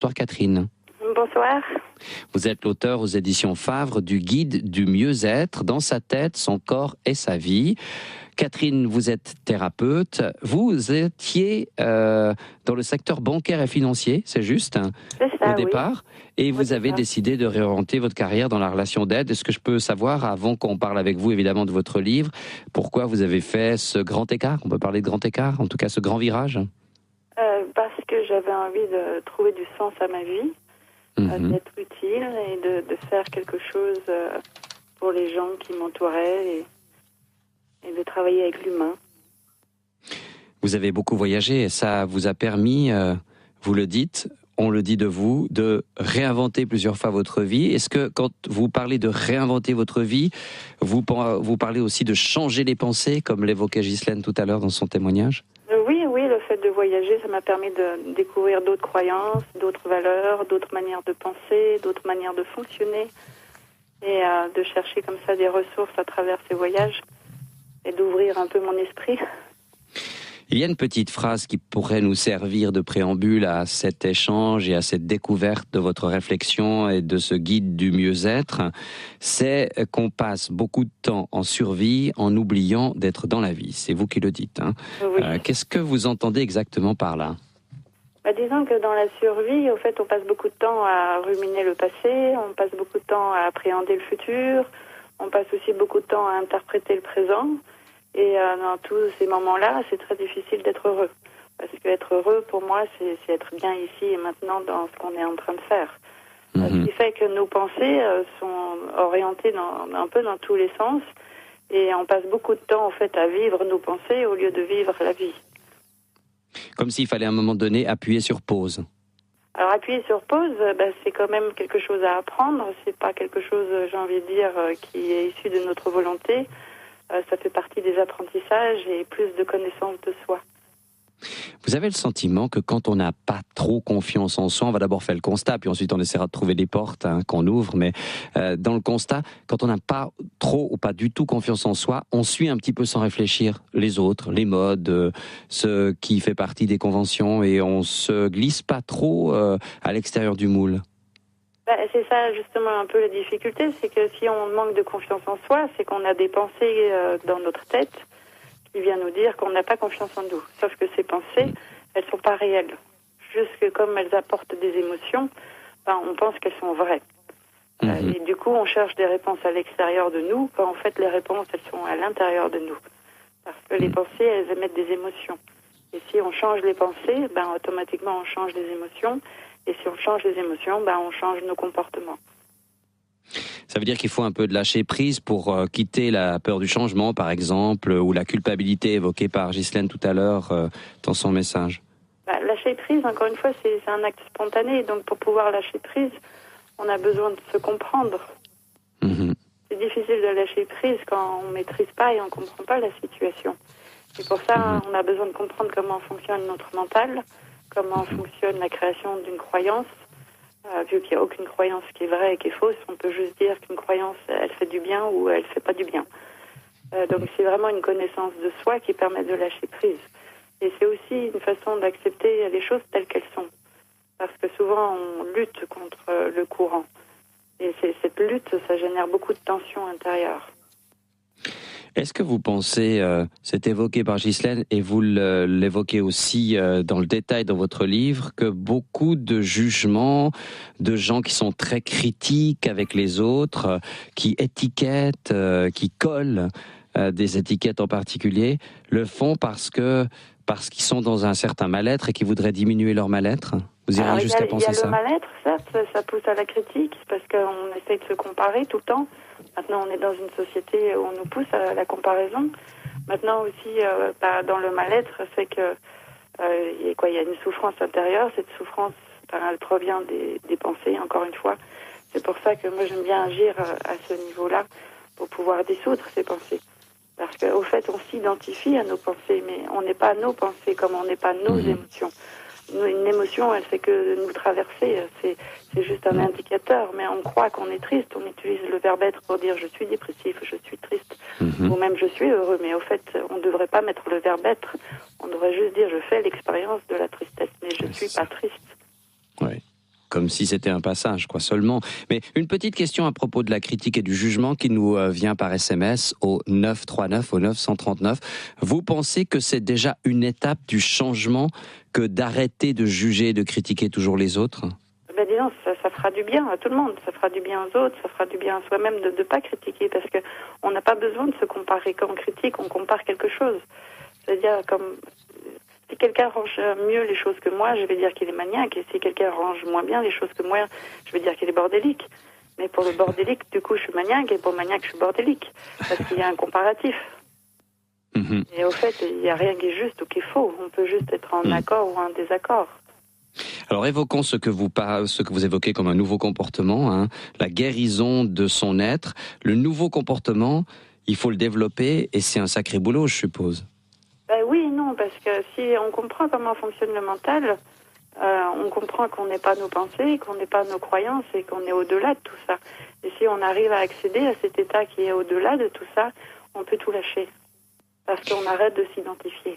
Bonsoir Catherine. Bonsoir. Vous êtes l'auteur aux éditions Favre du guide du mieux-être dans sa tête, son corps et sa vie. Catherine, vous êtes thérapeute. Vous étiez dans le secteur bancaire et financier, c'est juste, C'est ça, au départ. Oui. Et vous avez décidé de réorienter votre carrière dans la relation d'aide. Est-ce que je peux savoir, avant qu'on parle avec vous évidemment de votre livre, pourquoi vous avez fait ce grand écart? On peut parler de grand écart, en tout cas ce grand virage? Parce que j'avais envie de trouver du sens à ma vie, d'être utile et de faire quelque chose pour les gens qui m'entouraient et de travailler avec l'humain. Vous avez beaucoup voyagé et ça vous a permis, vous le dites, on le dit de vous, de réinventer plusieurs fois votre vie. Est-ce que quand vous parlez de réinventer votre vie, vous parlez aussi de changer les pensées, comme l'évoquait Ghislaine tout à l'heure dans son témoignage? Oui, le fait de voyager, ça m'a permis de découvrir d'autres croyances, d'autres valeurs, d'autres manières de penser, d'autres manières de fonctionner et de chercher comme ça des ressources à travers ces voyages et d'ouvrir un peu mon esprit. Il y a une petite phrase qui pourrait nous servir de préambule à cet échange et à cette découverte de votre réflexion et de ce guide du mieux-être. C'est qu'on passe beaucoup de temps en survie en oubliant d'être dans la vie. C'est vous qui le dites. Oui. Qu'est-ce que vous entendez exactement par là? Disons que dans la survie, au fait, on passe beaucoup de temps à ruminer le passé, on passe beaucoup de temps à appréhender le futur, on passe aussi beaucoup de temps à interpréter le présent. Et dans tous ces moments-là, c'est très difficile d'être heureux. Parce qu'être heureux, pour moi, c'est être bien ici et maintenant dans ce qu'on est en train de faire. Ce qui fait que nos pensées sont orientées un peu dans tous les sens. Et on passe beaucoup de temps, en fait, à vivre nos pensées au lieu de vivre la vie. Comme s'il fallait à un moment donné appuyer sur pause. Alors appuyer sur pause, c'est quand même quelque chose à apprendre. C'est pas quelque chose, j'ai envie de dire, qui est issu de notre volonté. Ça fait partie des apprentissages et plus de connaissance de soi. Vous avez le sentiment que quand on n'a pas trop confiance en soi, on va d'abord faire le constat, puis ensuite on essaiera de trouver des portes qu'on ouvre, mais dans le constat, quand on n'a pas trop ou pas du tout confiance en soi, on suit un petit peu sans réfléchir les autres, les modes, ce qui fait partie des conventions, et on se glisse pas trop à l'extérieur du moule. C'est ça justement un peu la difficulté, c'est que si on manque de confiance en soi, c'est qu'on a des pensées dans notre tête qui viennent nous dire qu'on n'a pas confiance en nous. Sauf que ces pensées, elles sont pas réelles. Juste que comme elles apportent des émotions, on pense qu'elles sont vraies. Et du coup, on cherche des réponses à l'extérieur de nous, quand en fait les réponses, elles sont à l'intérieur de nous. Parce que les pensées, elles émettent des émotions. Et si on change les pensées, automatiquement on change les émotions. Et si on change les émotions, on change nos comportements. Ça veut dire qu'il faut un peu de lâcher prise pour quitter la peur du changement, par exemple, ou la culpabilité évoquée par Ghislaine tout à l'heure dans son message. Lâcher prise, encore une fois, c'est un acte spontané. Donc pour pouvoir lâcher prise, on a besoin de se comprendre. C'est difficile de lâcher prise quand on ne maîtrise pas et on ne comprend pas la situation. Et pour ça, on a besoin de comprendre comment fonctionne notre mental, comment fonctionne la création d'une croyance. Vu qu'il n'y a aucune croyance qui est vraie et qui est fausse, on peut juste dire qu'une croyance, elle fait du bien ou elle fait pas du bien. Donc c'est vraiment une connaissance de soi qui permet de lâcher prise. Et c'est aussi une façon d'accepter les choses telles qu'elles sont. Parce que souvent, on lutte contre le courant. Et cette lutte, ça génère beaucoup de tensions intérieures. Est-ce que vous pensez, c'est évoqué par Ghislaine et vous l'évoquez aussi dans le détail dans votre livre, que beaucoup de jugements, de gens qui sont très critiques avec les autres, qui étiquettent, qui collent des étiquettes en particulier, le font parce qu'ils sont dans un certain mal-être et qu'ils voudraient diminuer leur mal-être? Vous iriez jusqu'à penser ça? Il y a le mal-être, certes, ça pousse à la critique, parce qu'on essaie de se comparer tout le temps. Maintenant, on est dans une société où on nous pousse à la comparaison. Maintenant aussi, dans le mal-être, c'est que il y a une souffrance intérieure. Cette souffrance, elle provient des pensées, encore une fois. C'est pour ça que moi, j'aime bien agir à ce niveau-là pour pouvoir dissoudre ces pensées. Parce qu'au fait, on s'identifie à nos pensées, mais on n'est pas nos pensées comme on n'est pas nos émotions. Une émotion, elle fait que nous traverser, c'est juste un indicateur, mais on croit qu'on est triste, on utilise le verbe être pour dire je suis dépressif, je suis triste, ou même je suis heureux, mais au fait, on ne devrait pas mettre le verbe être, on devrait juste dire je fais l'expérience de la tristesse, mais je ne suis pas triste. Oui. comme si c'était un passage, quoi, seulement. Mais une petite question à propos de la critique et du jugement qui nous vient par SMS au 939, au 939. Vous pensez que c'est déjà une étape du changement que d'arrêter de juger, de critiquer toujours les autres ? Ben disons, ça fera du bien à tout le monde, ça fera du bien aux autres, ça fera du bien à soi-même de ne pas critiquer, parce que on n'a pas besoin de se comparer. Quand on critique, on compare quelque chose. C'est-à-dire, comme si quelqu'un range mieux les choses que moi, je vais dire qu'il est maniaque, et si quelqu'un range moins bien les choses que moi, je vais dire qu'il est bordélique. Mais pour le bordélique, du coup, je suis maniaque, et pour le maniaque, je suis bordélique, parce qu'il y a un comparatif. Et au fait, il n'y a rien qui est juste ou qui est faux. On peut juste être en accord ou en désaccord. Alors évoquons ce que vous évoquez comme un nouveau comportement, hein, la guérison de son être. Le nouveau comportement, il faut le développer et c'est un sacré boulot, je suppose. Ben oui et non, parce que si on comprend comment fonctionne le mental, on comprend qu'on n'est pas nos pensées, qu'on n'est pas nos croyances et qu'on est au-delà de tout ça. Et si on arrive à accéder à cet état qui est au-delà de tout ça, on peut tout lâcher. Parce qu'on arrête de s'identifier.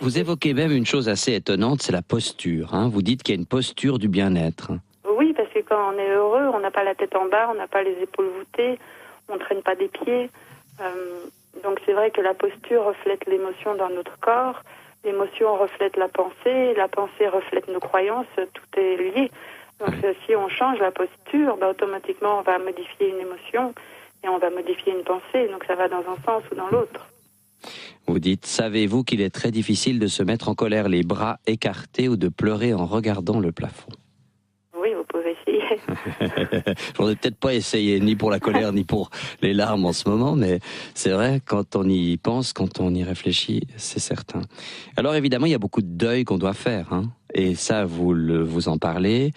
Vous évoquez même une chose assez étonnante, c'est la posture. Hein. Vous dites qu'il y a une posture du bien-être. Oui, parce que quand on est heureux, on n'a pas la tête en bas, on n'a pas les épaules voûtées, on ne traîne pas des pieds. Donc c'est vrai que la posture reflète l'émotion dans notre corps, l'émotion reflète la pensée reflète nos croyances, tout est lié. Donc si on change la posture, automatiquement on va modifier une émotion et on va modifier une pensée, donc ça va dans un sens ou dans l'autre. Vous dites, savez-vous qu'il est très difficile de se mettre en colère les bras écartés ou de pleurer en regardant le plafond ? Oui, vous pouvez essayer. J'en ai peut-être pas essayé, ni pour la colère, ni pour les larmes en ce moment, mais c'est vrai, quand on y pense, quand on y réfléchit, c'est certain. Alors évidemment, il y a beaucoup de deuil qu'on doit faire, hein, et ça, vous en parlez,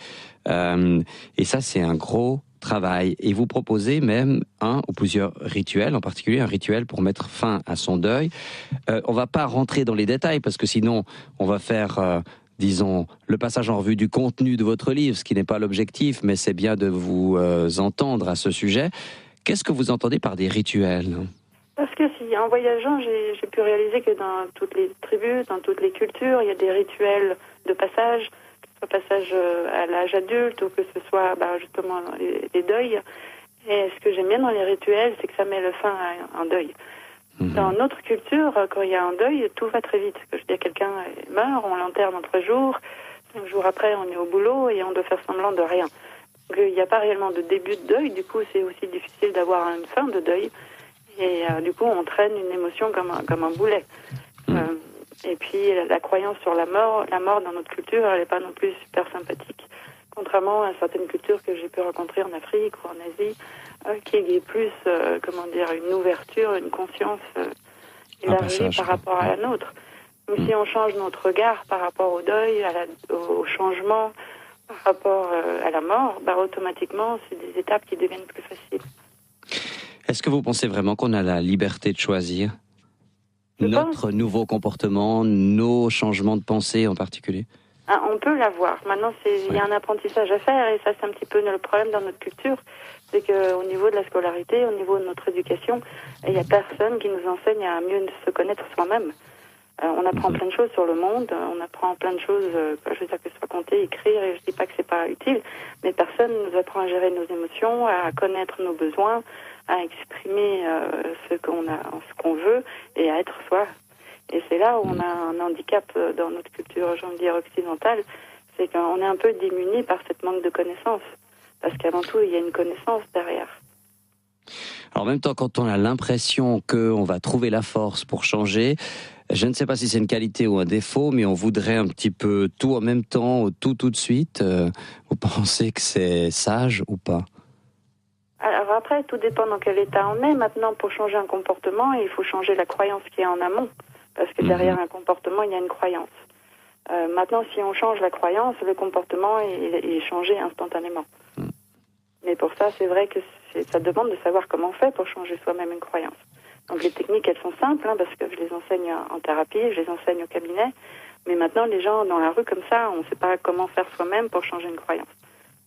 et ça, c'est un gros travail. Et vous proposez même un ou plusieurs rituels, en particulier un rituel pour mettre fin à son deuil. On va pas rentrer dans les détails, parce que sinon, on va faire... disons, le passage en revue du contenu de votre livre, ce qui n'est pas l'objectif, mais c'est bien de vous entendre à ce sujet. Qu'est-ce que vous entendez par des rituels ? Parce que si, en voyageant, j'ai pu réaliser que dans toutes les tribus, dans toutes les cultures, il y a des rituels de passage, que ce soit passage à l'âge adulte ou que ce soit justement les deuils. Et ce que j'aime bien dans les rituels, c'est que ça met le fin à un deuil. Dans notre culture, quand il y a un deuil, tout va très vite. Je veux dire, quelqu'un meurt, on l'enterre dans 3 jours, 5 jours après, on est au boulot et on doit faire semblant de rien. Donc, il n'y a pas réellement de début de deuil, du coup, c'est aussi difficile d'avoir une fin de deuil. Et du coup, on traîne une émotion comme un boulet. Et puis, la croyance sur la mort dans notre culture, elle n'est pas non plus super sympathique. Contrairement à certaines cultures que j'ai pu rencontrer en Afrique ou en Asie, qui est plus, une ouverture, une conscience élargie par rapport à la nôtre. Mais si on change notre regard par rapport au deuil, au changement, par rapport à la mort, automatiquement, c'est des étapes qui deviennent plus faciles. Est-ce que vous pensez vraiment qu'on a la liberté de choisir notre nouveau comportement, nos changements de pensée en particulier ? On peut l'avoir. Maintenant, il y a un apprentissage à faire et ça, c'est un petit peu le problème dans notre culture. C'est qu'au niveau de la scolarité, au niveau de notre éducation, il n'y a personne qui nous enseigne à mieux se connaître soi-même. On apprend plein de choses sur le monde, on apprend plein de choses, je veux dire que ce soit compter, écrire, et je dis pas que c'est pas utile, mais personne ne nous apprend à gérer nos émotions, à connaître nos besoins, à exprimer ce qu'on veut et à être soi. Et c'est là où on a un handicap dans notre culture, j'ai envie de dire, occidentale, c'est qu'on est un peu démuni par cette manque de connaissances. Parce qu'avant tout, il y a une connaissance derrière. Alors en même temps, quand on a l'impression qu'on va trouver la force pour changer, je ne sais pas si c'est une qualité ou un défaut, mais on voudrait un petit peu tout en même temps, tout de suite. Vous pensez que c'est sage ou pas ? Alors après, tout dépend dans quel état on est. Maintenant, pour changer un comportement, il faut changer la croyance qui est en amont. Parce que derrière un comportement, il y a une croyance. Maintenant, si on change la croyance, le comportement est changé instantanément. Mais pour ça, c'est vrai que ça demande de savoir comment on fait pour changer soi-même une croyance. Donc les techniques, elles sont simples, parce que je les enseigne en thérapie, je les enseigne au cabinet. Mais maintenant, les gens dans la rue comme ça, on ne sait pas comment faire soi-même pour changer une croyance.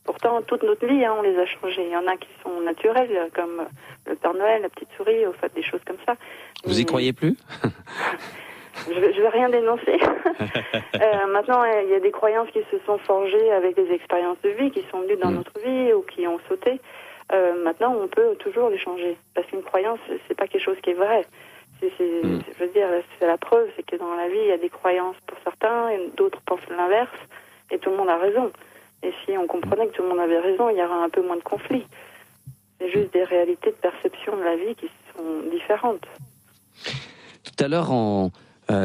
Pourtant, toute notre vie, on les a changées. Il y en a qui sont naturelles, comme le Père Noël, la petite souris, au fait, des choses comme ça. Vous y croyez plus ? Je vais rien dénoncer. Maintenant, il y a des croyances qui se sont forgées avec des expériences de vie, qui sont venues dans notre vie ou qui ont sauté. Maintenant, on peut toujours les changer. Parce qu'une croyance, c'est pas quelque chose qui est vrai. Je veux dire, c'est la preuve, c'est que dans la vie, il y a des croyances pour certains, et d'autres pensent l'inverse, et tout le monde a raison. Et si on comprenait que tout le monde avait raison, il y aurait un peu moins de conflits. C'est juste des réalités de perception de la vie qui sont différentes. Tout à l'heure, on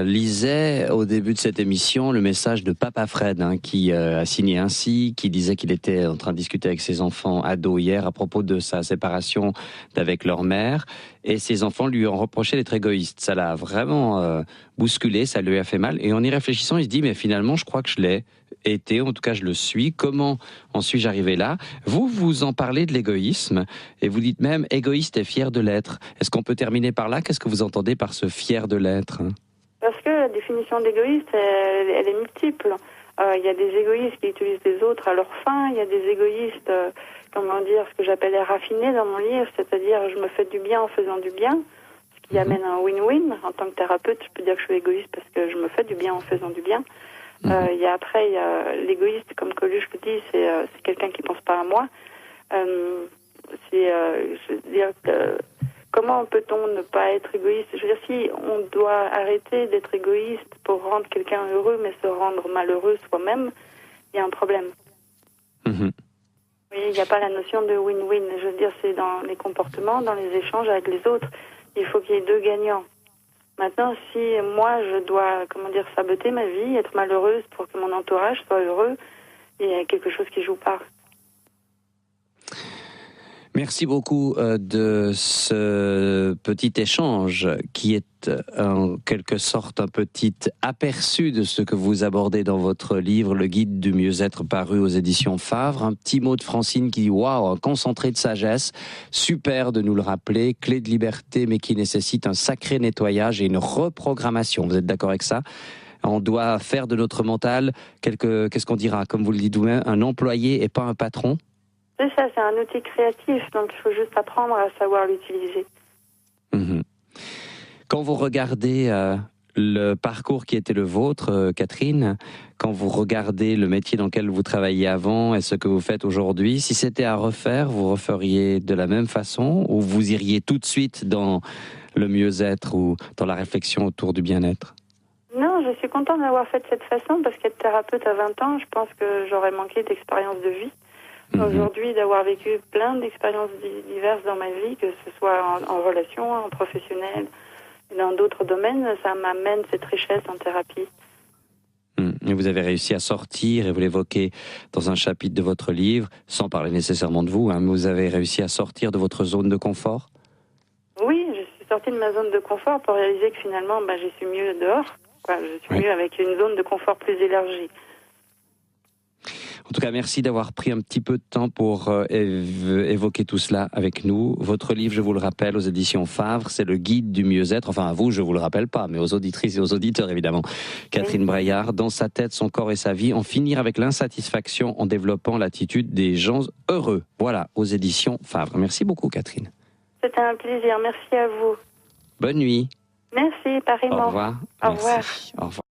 lisait au début de cette émission le message de Papa Fred, qui a signé ainsi, qui disait qu'il était en train de discuter avec ses enfants ados hier à propos de sa séparation d'avec leur mère. Et ses enfants lui ont reproché d'être égoïste. Ça l'a vraiment bousculé, ça lui a fait mal. Et en y réfléchissant, il se dit, mais finalement, je crois que je l'ai été, en tout cas je le suis. Comment en suis-je arrivé là? Vous en parlez de l'égoïsme, et vous dites même égoïste et fier de l'être. Est-ce qu'on peut terminer par là? Qu'est-ce que vous entendez par ce fier de l'être? Parce que la définition d'égoïste, elle est multiple. Il y a des égoïstes qui utilisent les autres à leur fin, il y a des égoïstes, ce que j'appelle raffinés dans mon livre, c'est-à-dire je me fais du bien en faisant du bien, ce qui amène un win-win. En tant que thérapeute, je peux dire que je suis égoïste parce que je me fais du bien en faisant du bien. Il y a l'égoïste, comme Coluche le dit, c'est quelqu'un qui pense pas à moi. Comment peut-on ne pas être égoïste? Je veux dire, si on doit arrêter d'être égoïste pour rendre quelqu'un heureux, mais se rendre malheureux soi-même, il y a un problème. Oui, il n'y a pas la notion de win-win. Je veux dire, c'est dans les comportements, dans les échanges avec les autres. Il faut qu'il y ait deux gagnants. Maintenant, si moi, je dois, saboter ma vie, être malheureuse pour que mon entourage soit heureux, il y a quelque chose qui joue pas. Merci beaucoup de ce petit échange qui est en quelque sorte un petit aperçu de ce que vous abordez dans votre livre, Le Guide du mieux-être, paru aux éditions Favre. Un petit mot de Francine qui dit « Waouh, un concentré de sagesse, super de nous le rappeler, clé de liberté mais qui nécessite un sacré nettoyage et une reprogrammation ». Vous êtes d'accord avec ça ? On doit faire de notre mental qu'est-ce qu'on dira, comme vous le dites vous-même, un employé et pas un patron ? C'est ça, c'est un outil créatif, donc il faut juste apprendre à savoir l'utiliser. Quand vous regardez le parcours qui était le vôtre, Catherine, quand vous regardez le métier dans lequel vous travailliez avant et ce que vous faites aujourd'hui, si c'était à refaire, vous referiez de la même façon ou vous iriez tout de suite dans le mieux-être ou dans la réflexion autour du bien-être? Non, je suis contente d'avoir fait de cette façon parce qu'être thérapeute à 20 ans, je pense que j'aurais manqué d'expérience de vie. Aujourd'hui, d'avoir vécu plein d'expériences diverses dans ma vie, que ce soit en relation, en professionnel, dans d'autres domaines, ça m'amène cette richesse en thérapie. Et vous avez réussi à sortir, et vous l'évoquez dans un chapitre de votre livre, sans parler nécessairement de vous, mais vous avez réussi à sortir de votre zone de confort? Oui, je suis sortie de ma zone de confort pour réaliser que finalement, je suis mieux dehors. Je suis mieux avec une zone de confort plus élargie. En tout cas, merci d'avoir pris un petit peu de temps pour évoquer tout cela avec nous. Votre livre, je vous le rappelle, aux éditions Favre, c'est le guide du mieux-être. Enfin, à vous, je vous le rappelle pas, mais aux auditrices et aux auditeurs, évidemment. Catherine Braillard, Dans sa tête, son corps et sa vie, en finir avec l'insatisfaction en développant l'attitude des gens heureux. Voilà, aux éditions Favre. Merci beaucoup, Catherine. C'était un plaisir. Merci à vous. Bonne nuit. Merci, pareillement. Au revoir. Au revoir. Au revoir.